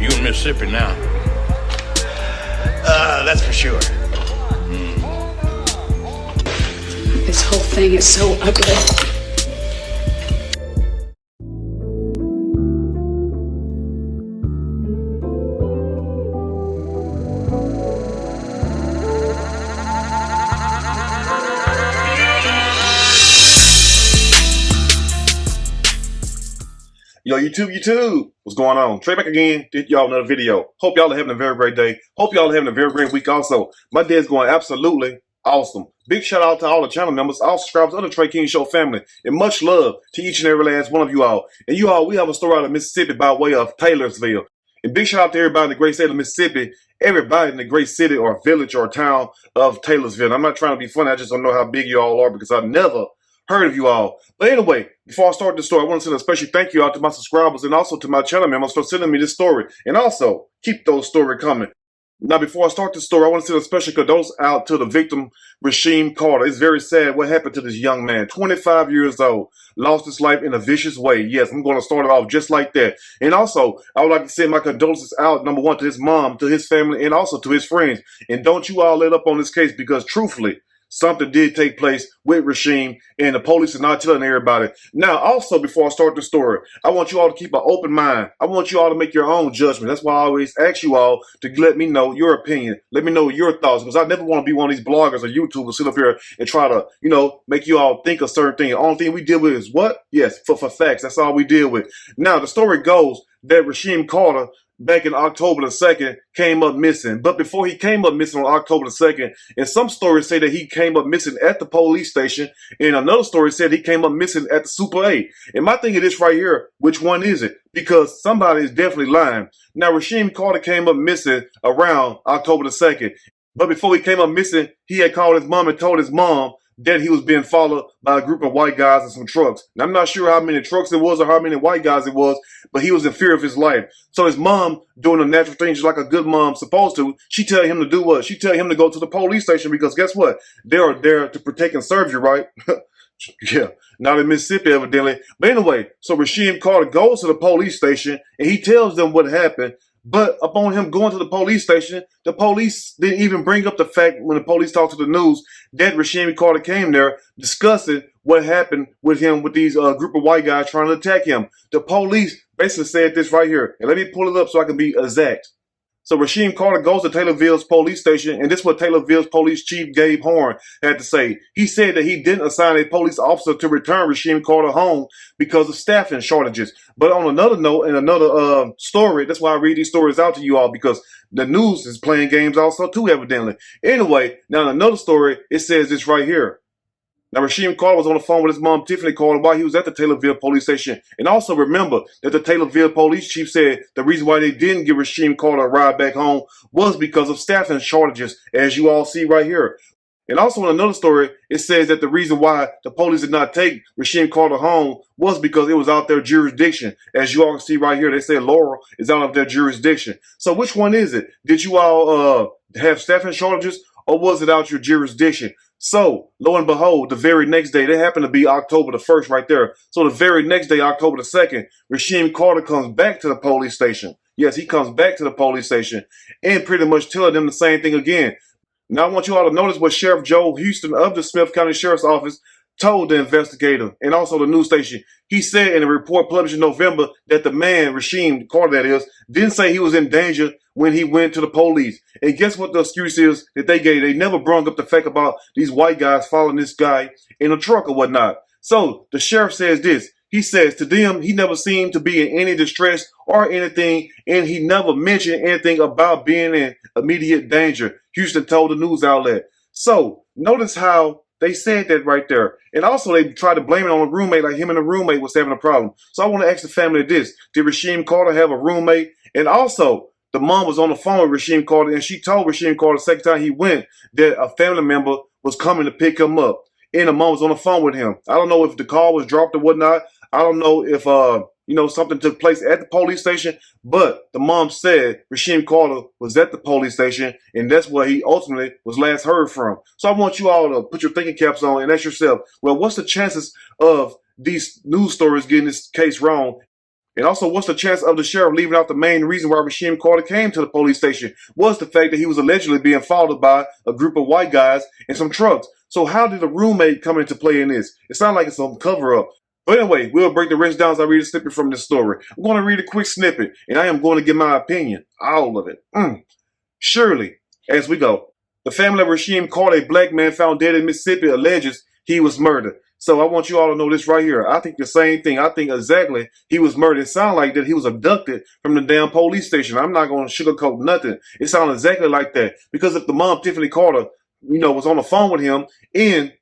You in Mississippi now? That's for sure. This whole thing is so ugly. Yo, YouTube, what's going on? Trey back again, did y'all another video. Hope y'all are having a very great day. Hope y'all are having a very great week also. My day is going absolutely awesome. Big shout out to all the channel members, all subscribers of the Trey King Show family, and much love to each and every last one of you all. And you all, we have a story out of Mississippi by way of Taylorsville. And big shout out to everybody in the great state of Mississippi, everybody in the great city or village or town of Taylorsville. I'm not trying to be funny, I just don't know how big you all are because I've never heard of you all. But anyway, before I start the story, I want to send a special thank you out to my subscribers and also to my channel members for sending me this story. And also, keep those stories coming. Now, before I start the story, I want to send a special condolences out to the victim, Rasheem Carter. It's very sad what happened to this young man, 25 years old, lost his life in a vicious way. Yes, I'm going to start it off just like that. And also, I would like to send my condolences out, number one, to his mom, to his family, and also to his friends. And don't you all let up on this case because truthfully, something did take place with Rasheem, and the police are not telling everybody. Now, also, before I start the story, I want you all to keep an open mind. I want you all to make your own judgment. That's why I always ask you all to let me know your opinion. Let me know your thoughts, because I never want to be one of these bloggers or YouTubers sit up here and try to, make you all think a certain thing. The only thing we deal with is what? Yes, for facts. That's all we deal with. Now, the story goes that Rasheem Carter, back in October the 2nd, came up missing. But before he came up missing on October the 2nd, and some stories say that he came up missing at the police station, and another story said he came up missing at the Super 8. And my thing is this right here, which one is it? Because somebody is definitely lying. Now, Rasheem Carter came up missing around October the 2nd. But before he came up missing, he had called his mom and told his mom that he was being followed by a group of white guys and some trucks. Now, I'm not sure how many trucks it was or how many white guys it was, but he was in fear of his life. So his mom, doing the natural thing just like a good mom supposed to, she tell him to do what? She tell him to go to the police station because guess what? They are there to protect and serve you, right? Yeah, not in Mississippi evidently. But anyway, so Rasheem Carter goes to the police station and he tells them what happened. But upon him going to the police station, the police didn't even bring up the fact when the police talked to the news that Rasheem Carter came there discussing what happened with him with these group of white guys trying to attack him. The police basically said this right here. And let me pull it up so I can be exact. So Rasheem Carter goes to Taylorville's police station, and this is what Taylorville's police chief Gabe Horn had to say. He said that he didn't assign a police officer to return Rasheem Carter home because of staffing shortages. But on another note, and another story, that's why I read these stories out to you all, because the news is playing games also too, evidently. Anyway, now in another story, it says this right here. Now, Rasheem Carter was on the phone with his mom, Tiffany Carter, while he was at the Taylorville police station. And also remember that the Taylorville police chief said the reason why they didn't give Rasheem Carter a ride back home was because of staffing shortages, as you all see right here. And also in another story, it says that the reason why the police did not take Rasheem Carter home was because it was out their jurisdiction. As you all can see right here, they say Laurel is out of their jurisdiction. So which one is it? Did you all have staffing shortages, or was it out your jurisdiction? So, lo and behold, the very next day, that happened to be October the 1st right there. So the very next day, October the 2nd, Rasheem Carter comes back to the police station. Yes, he comes back to the police station and pretty much telling them the same thing again. Now, I want you all to notice what Sheriff Joe Houston of the Smith County Sheriff's Office told the investigator and also the news station. He said in a report published in November that the man, Rasheem Carter that is, didn't say he was in danger when he went to the police. And guess what the excuse is that they gave? They never brought up the fact about these white guys following this guy in a truck or whatnot. So the sheriff says this. He says to them, he never seemed to be in any distress or anything, and he never mentioned anything about being in immediate danger, Houston told the news outlet. So notice how they said that right there. And also they tried to blame it on a roommate, like him and the roommate was having a problem. So I want to ask the family this. Did Rasheem Carter have a roommate? And also, the mom was on the phone with Rasheem Carter, and she told Rasheem Carter the second time he went that a family member was coming to pick him up. And the mom was on the phone with him. I don't know if the call was dropped or whatnot. I don't know if something took place at the police station, but the mom said Rasheem Carter was at the police station, and that's where he ultimately was last heard from. So I want you all to put your thinking caps on and ask yourself, well, what's the chances of these news stories getting this case wrong? And also, what's the chance of the sheriff leaving out the main reason why Rasheem Carter came to the police station was the fact that he was allegedly being followed by a group of white guys in some trucks. So how did the roommate come into play in this? It sounds like it's some cover-up. But anyway, we'll break the rest down as I read a snippet from this story. I'm going to read a quick snippet, and I am going to give my opinion. All of it. Surely, as we go, the family of Rasheem Carter, a black man found dead in Mississippi, alleges he was murdered. So I want you all to know this right here. I think the same thing. I think exactly he was murdered. It sounds like that he was abducted from the damn police station. I'm not going to sugarcoat nothing. It sounds exactly like that. Because if the mom, Tiffany Carter, was on the phone with him, and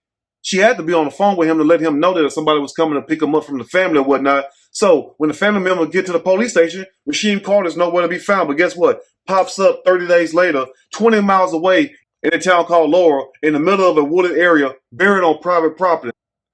she had to be on the phone with him to let him know that somebody was coming to pick him up from the family or whatnot. So when the family members get to the police station, Rasheem Carter's nowhere to be found. But guess what? Pops up 30 days later, 20 miles away in a town called Laurel, in the middle of a wooded area, buried on private property.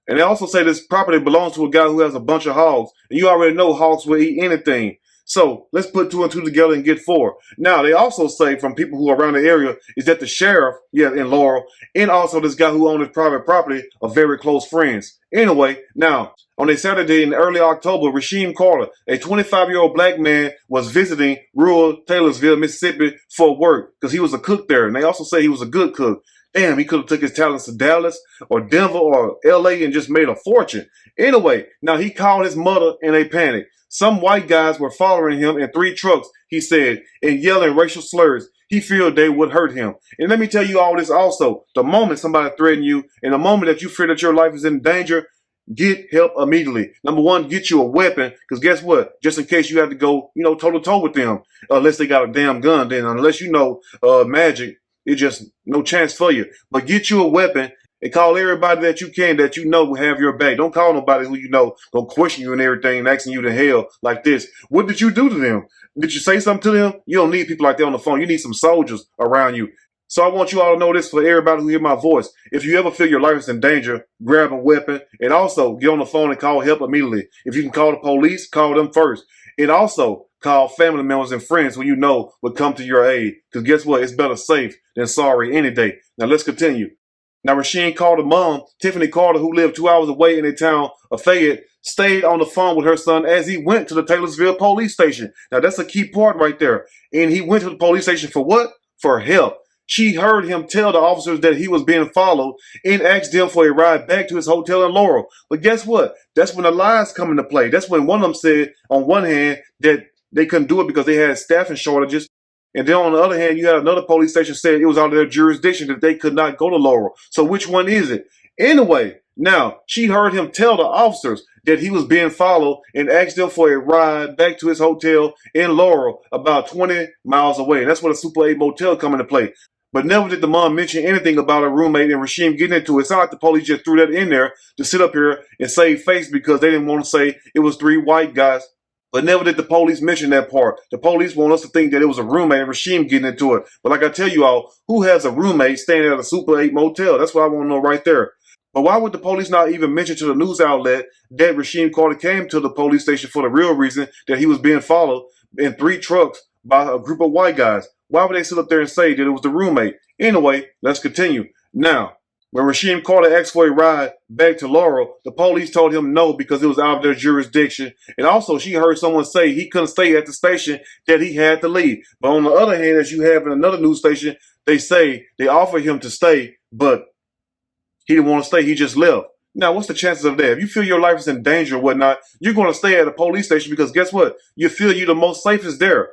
And they also say this property belongs to a guy who has a bunch of hogs. And you already know hogs will eat anything. So let's put 2 and 2 together and get 4. Now, they also say from people who are around the area is that the sheriff, in Laurel, and also this guy who owned his private property are very close friends. Anyway, now, on a Saturday in early October, Rasheem Carter, a 25-year-old black man, was visiting rural Taylorsville, Mississippi for work because he was a cook there. And they also say he was a good cook. Damn, he could have took his talents to Dallas or Denver or LA and just made a fortune. Anyway, now he called his mother in a panic. Some white guys were following him in 3 trucks, he said, and yelling racial slurs. He feared they would hurt him. And let me tell you all this also. The moment somebody threatens you, and the moment that you fear that your life is in danger, get help immediately. Number 1, get you a weapon, because guess what? Just in case you have to go, toe-to-toe with them, unless they got a damn gun, then unless magic, it's just no chance for you. But get you a weapon and call everybody that you can that will have your back. Don't call nobody who gonna question you and everything and asking you to hell like this. What did you do to them? Did you say something to them? You don't need people like that on the phone. You need some soldiers around you. So I want you all to know this for everybody who hear my voice. If you ever feel your life is in danger, grab a weapon and also get on the phone and call help immediately. If you can call the police, call them first. And also call family members and friends who will come to your aid. Because guess what? It's better safe than sorry any day. Now let's continue. Now Rasheem Carter's mom, Tiffany Carter, who lived 2 hours away in the town of Fayette, stayed on the phone with her son as he went to the Taylorsville police station. Now that's a key part right there. And he went to the police station for what? For help. She heard him tell the officers that he was being followed and asked them for a ride back to his hotel in Laurel. But guess what? That's when the lies come into play. That's when one of them said, on one hand, that they couldn't do it because they had staffing shortages. And then on the other hand, you had another police station said it was out of their jurisdiction that they could not go to Laurel. So which one is it? Anyway, now she heard him tell the officers that he was being followed and asked them for a ride back to his hotel in Laurel, about 20 miles away. And that's where the Super 8 motel come into play. But never did the mom mention anything about her roommate and Rasheem getting into it. It's not like the police just threw that in there to sit up here and save face because they didn't want to say it was 3 white guys. But never did the police mention that part. The police want us to think that it was a roommate and Rasheem getting into it. But like I tell you all, who has a roommate staying at a Super 8 motel? That's what I want to know right there. But why would the police not even mention to the news outlet that Rasheem Carter came to the police station for the real reason that he was being followed in 3 trucks by a group of white guys? Why would they sit up there and say that it was the roommate? Anyway, let's continue. Now, when Rasheem Carter asked for a ride back to Laurel, the police told him no because it was out of their jurisdiction. And also, she heard someone say he couldn't stay at the station, that he had to leave. But on the other hand, as you have in another news station, they say they offered him to stay, but he didn't want to stay. He just left. Now, what's the chances of that? If you feel your life is in danger or whatnot, you're going to stay at a police station because guess what? You feel you're the most safest there.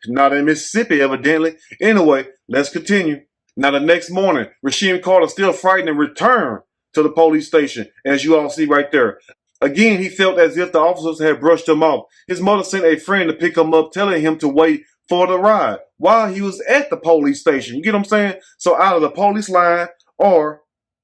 Not in Mississippi, evidently. Anyway, let's continue. Now, the next morning, Rasheem Carter, still frightened, and returned to the police station, as you all see right there. Again, he felt as if the officers had brushed him off. His mother sent a friend to pick him up, telling him to wait for the ride while he was at the police station. You get what I'm saying? So out of the police line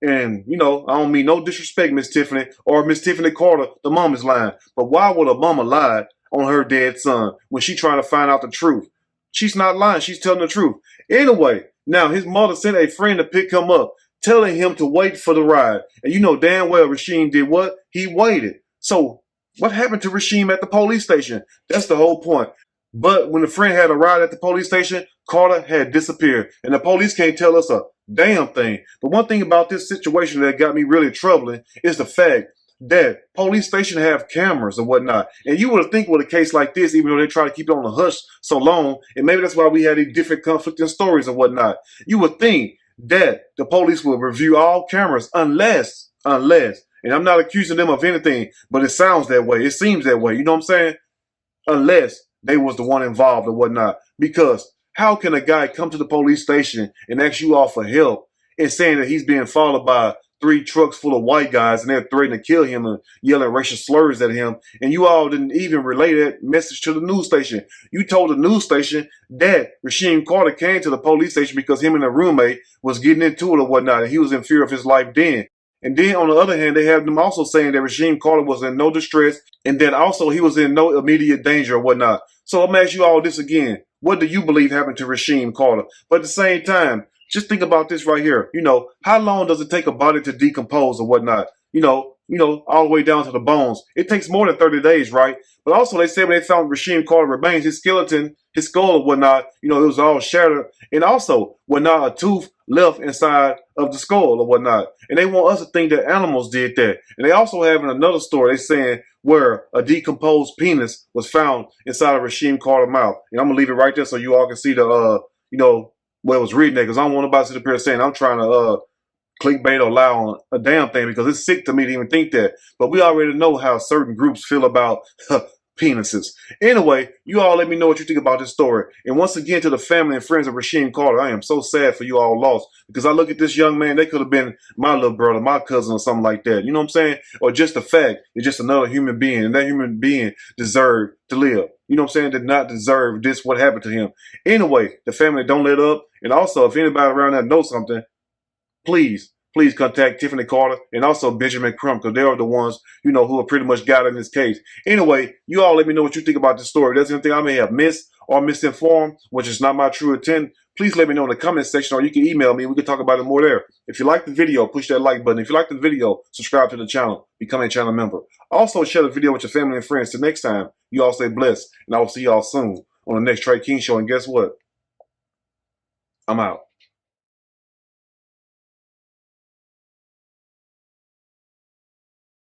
and, I don't mean no disrespect, Miss Tiffany, or Miss Tiffany Carter, the mom is lying. But why would a mama lie on her dead son when she trying to find out the truth? She's not lying. She's telling the truth. Anyway, now his mother sent a friend to pick him up, telling him to wait for the ride. And you know damn well Rasheem did what? He waited. So what happened to Rasheem at the police station? That's the whole point. But when the friend had arrived at the police station, Carter had disappeared. And the police can't tell us a damn thing. But one thing about this situation that got me really troubling is the fact that police station have cameras or whatnot. And you would think with a case like this, even though they try to keep it on the hush so long, and maybe that's why we had these different conflicting stories and whatnot, you would think that the police will review all cameras unless, and I'm not accusing them of anything, but it sounds that way. It seems that way. You know what I'm saying? Unless they was the one involved or whatnot. Because how can a guy come to the police station and ask you all for help and saying that he's being followed by 3 trucks full of white guys and they're threatening to kill him and yelling racial slurs at him, and you all didn't even relay that message to the news station? You told the news station that Rasheem Carter came to the police station because him and a roommate was getting into it or whatnot, and he was in fear of his life then. And then on the other hand, they have them also saying that Rasheem Carter was in no distress and that also he was in no immediate danger or whatnot. So I'm asking you all this again. What do you believe happened to Rasheem Carter? But at the same time, just think about this right here. You know, how long does it take a body to decompose or whatnot? You know, all the way down to the bones. It takes more than 30 days, right? But also they said when they found Rasheem Carter remains, his skeleton, his skull or whatnot, it was all shattered. And also, not a tooth left inside of the skull or whatnot. And they want us to think that animals did that. And they also have in another story, they saying where a decomposed penis was found inside of Rasheem Carter's mouth. And I'm going to leave it right there so you all can see the, where it was written there. Because I don't want nobody to sit up here saying I'm trying to clickbait or lie on a damn thing, because it's sick to me to even think that. But we already know how certain groups feel about penises. Anyway, you all let me know what you think about this story. And once again, to the family and friends of Rasheem Carter, I am so sad for you all lost, because I look at this young man, they could have been my little brother, my cousin or something like that. You know what I'm saying? Or just the fact, it's just another human being, and that human being deserved to live. You know what I'm saying? Did not deserve this, what happened to him. Anyway, the family don't let up. And also, if anybody around there knows something, please contact Tiffany Carter and also Benjamin Crump, because they are the ones, who are pretty much got in this case. Anyway, you all let me know what you think about this story. If there's anything I may have missed or misinformed, which is not my true intent, please let me know in the comment section, or you can email me. We can talk about it more there. If you like the video, push that like button. If you like the video, subscribe to the channel, become a channel member. Also, share the video with your family and friends. Till next time, you all stay blessed, and I will see you all soon on the next Trey King Show. And guess what? I'm out.